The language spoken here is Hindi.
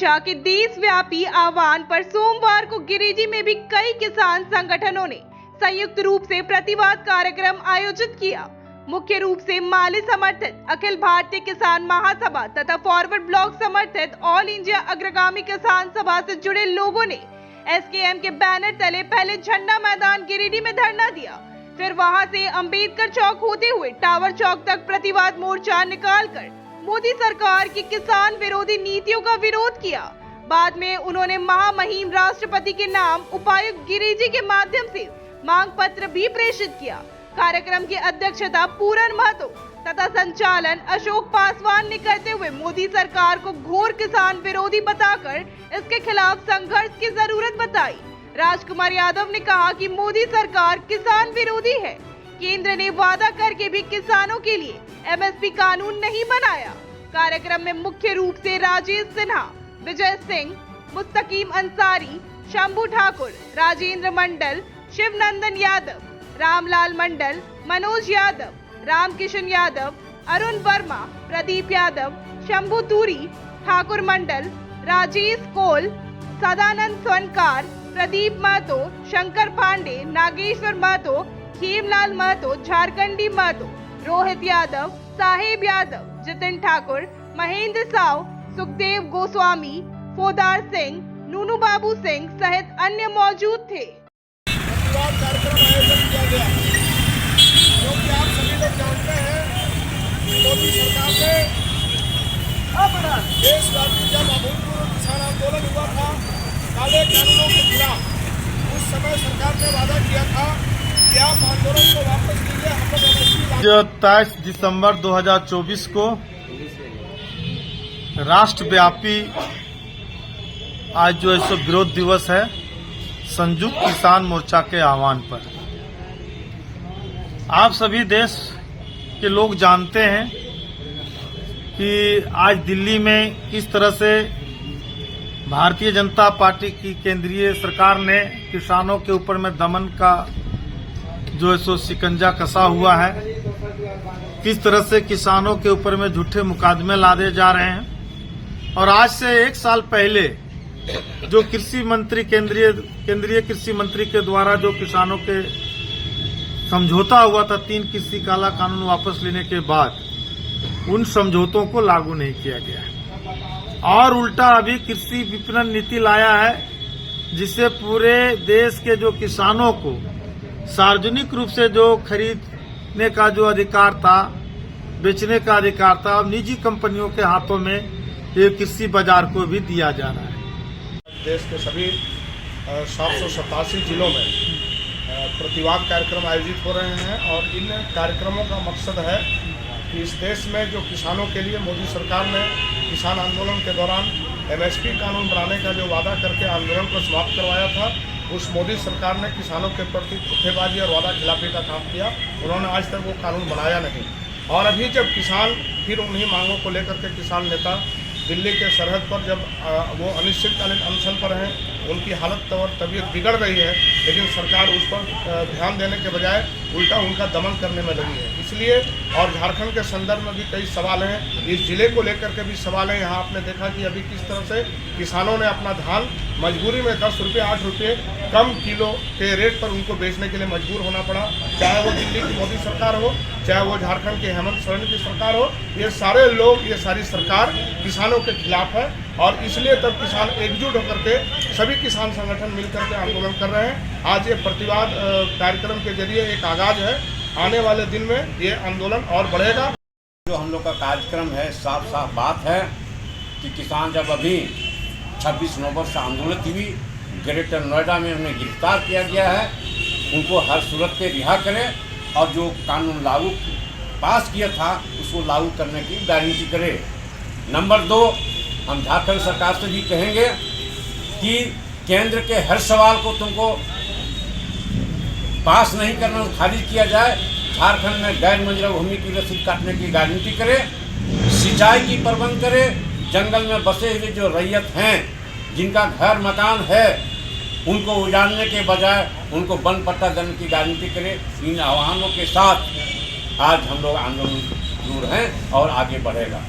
मोर्चा के देशव्यापी आह्वान पर सोमवार को गिरिडीह में भी कई किसान संगठनों ने संयुक्त रूप से प्रतिवाद कार्यक्रम आयोजित किया। मुख्य रूप से माले समर्थित अखिल भारतीय किसान महासभा तथा फॉरवर्ड ब्लॉक समर्थित ऑल इंडिया अग्रगामी किसान सभा से जुड़े लोगों ने एसकेएम के बैनर तले पहले झंडा मैदान गिरिडीह में धरना दिया, फिर वहां से अंबेडकर चौक होते हुए टावर चौक तक प्रतिवाद मोर्चा निकालकर मोदी सरकार की किसान विरोधी नीतियों का विरोध किया। बाद में उन्होंने महामहिम राष्ट्रपति के नाम उपायुक्त गिरिडीह के माध्यम से मांग पत्र भी प्रेषित किया। कार्यक्रम की अध्यक्षता पूरन महतो तथा संचालन अशोक पासवान ने करते हुए मोदी सरकार को घोर किसान विरोधी बताकर इसके खिलाफ संघर्ष की जरूरत बताई। राजकुमार यादव ने कहा कि मोदी सरकार किसान विरोधी है। केंद्र ने वादा करके भी किसानों के लिए एमएसपी कानून नहीं बनाया। कार्यक्रम में मुख्य रूप से राजेश सिन्हा, विजय सिंह, मुस्तकीम अंसारी, शंभू ठाकुर, राजेंद्र मंडल, शिवनंदन यादव, रामलाल मंडल, मनोज यादव, रामकिशन यादव, अरुण वर्मा, प्रदीप यादव, शंभू तूरी, ठाकुर मंडल, राजेश कोल, सदानंद स्वर्णकार, प्रदीप महतो, शंकर पांडे, नागेश्वर महतो, खेमलाल महतो, झारखंडी महतो, रोहित यादव, साहेब यादव, जितिन ठाकुर, महेंद्र साव, सुखदेव गोस्वामी, फोदार सिंह, नूनू बाबू सिंह सहित अन्य मौजूद थे। कार्यक्रम आयोजन किया गया क्योंकि आप सभी लोग जानते हैं मोदी सरकार ने देशव्यापी जब अभूतपूर्व किसान आंदोलन हुआ था काले कानूनों के खिलाफ, उस समय सरकार ने वादा किया था कि आप आंदोलन को वापस लीजिए, हम लोग एमएसपी 23 दिसंबर 2024 को राष्ट्रव्यापी आज जो है विरोध दिवस है संयुक्त किसान मोर्चा के आह्वान पर। आप सभी देश के लोग जानते हैं कि आज दिल्ली में किस तरह से भारतीय जनता पार्टी की केंद्रीय सरकार ने किसानों के ऊपर में दमन का जो है सो शिकंजा कसा हुआ है, किस तरह से किसानों के ऊपर में झूठे मुकदमे लादे जा रहे हैं। और आज से एक साल पहले जो कृषि मंत्री केंद्रीय कृषि मंत्री के द्वारा जो किसानों के समझौता हुआ था 3 कृषि काला कानून वापस लेने के बाद, उन समझौतों को लागू नहीं किया गया और उल्टा अभी कृषि विपणन नीति लाया है जिससे पूरे देश के जो किसानों को सार्वजनिक रूप से जो खरीदने का जो अधिकार था, बेचने का अधिकार था, अब निजी कंपनियों के हाथों में ये कृषि बाजार को भी दिया जा रहा है। देश के सभी 787 जिलों में प्रतिवाद कार्यक्रम आयोजित हो रहे हैं और इन कार्यक्रमों का मकसद है कि इस देश में जो किसानों के लिए मोदी सरकार ने किसान आंदोलन के दौरान एमएसपी कानून बनाने का जो वादा करके आंदोलन को समाप्त करवाया था, उस मोदी सरकार ने किसानों के प्रति धोखेबाजी और वादा खिलाफी का काम किया। उन्होंने आज तक वो कानून बनाया नहीं और अभी जब किसान फिर उन्हीं मांगों को लेकर के किसान नेता दिल्ली के सरहद पर जब वो अनिश्चितकालीन अनशन पर हैं, उनकी हालत और तबीयत बिगड़ रही है, लेकिन सरकार उस पर ध्यान देने के बजाय उल्टा उनका दमन करने में लगी है। इसलिए और झारखंड के संदर्भ में भी कई सवाल हैं, इस जिले को लेकर के भी सवाल हैं। यहाँ आपने देखा कि अभी किस तरह से किसानों ने अपना धान मजबूरी में 10 रुपये 8 रुपये कम किलो के रेट पर उनको बेचने के लिए मजबूर होना पड़ा। चाहे वो दिल्ली की मोदी सरकार हो, चाहे वो झारखंड के हेमंत सोरेन की सरकार हो, ये सारे लोग, ये सारी सरकार किसानों के खिलाफ है और इसलिए तब किसान एकजुट होकर के सभी किसान संगठन मिलकर के आंदोलन कर रहे हैं। आज ये प्रतिवाद कार्यक्रम के जरिए एक आगाज है, आने वाले दिन में ये आंदोलन और बढ़ेगा। जो हम लोग का कार्यक्रम है, साफ साफ बात है कि किसान जब अभी 26 नवंबर से आंदोलन हुई, ग्रेटर नोएडा में उन्हें गिरफ्तार किया गया है, उनको हर सूरत पे रिहा करें और जो कानून लागू पास किया था उसको लागू करने की गारंटी करे। नंबर 2, हम झारखंड सरकार से भी कहेंगे कि केंद्र के हर सवाल को तुमको पास नहीं करना, खारिज किया जाए। झारखंड में गैर मंजूर भूमि की रसीद काटने की गारंटी करे, सिंचाई की प्रबंध करे, जंगल में बसे हुए जो रैयत हैं जिनका घर मकान है उनको उजाड़ने के बजाय उनको वन पट्टा देने की गारंटी करे। इन आह्वानों के साथ आज हम लोग आंदोलन दूर हैं और आगे बढ़ेगा।